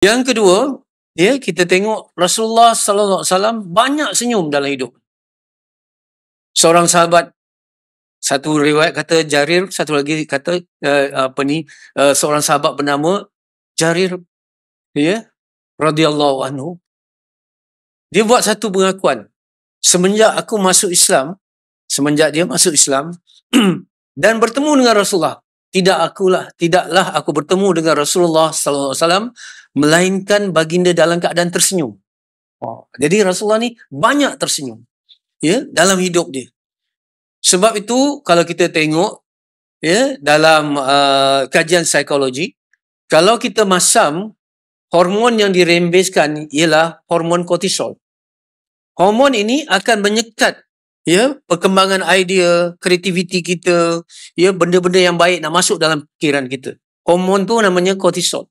Yang kedua, ya, kita tengok Rasulullah sallallahu alaihi wasallam banyak senyum dalam hidup. Seorang sahabat, satu riwayat kata Jarir, satu lagi kata seorang sahabat bernama Jarir, ya, radhiyallahu anhu. Dia buat satu pengakuan. Semenjak dia masuk Islam dan bertemu dengan Rasulullah, tidaklah aku bertemu dengan Rasulullah sallallahu alaihi wasallam melainkan baginda dalam keadaan tersenyum. Jadi Rasulullah ni banyak tersenyum, ya, dalam hidup dia. Sebab itu kalau kita tengok, ya, dalam kajian psikologi, kalau kita masam, hormon yang dirembeskan ialah hormon kortisol. Hormon ini akan menyekat, ya, perkembangan idea, kreativiti kita, ya, benda-benda yang baik nak masuk dalam fikiran kita. Hormon tu namanya kortisol.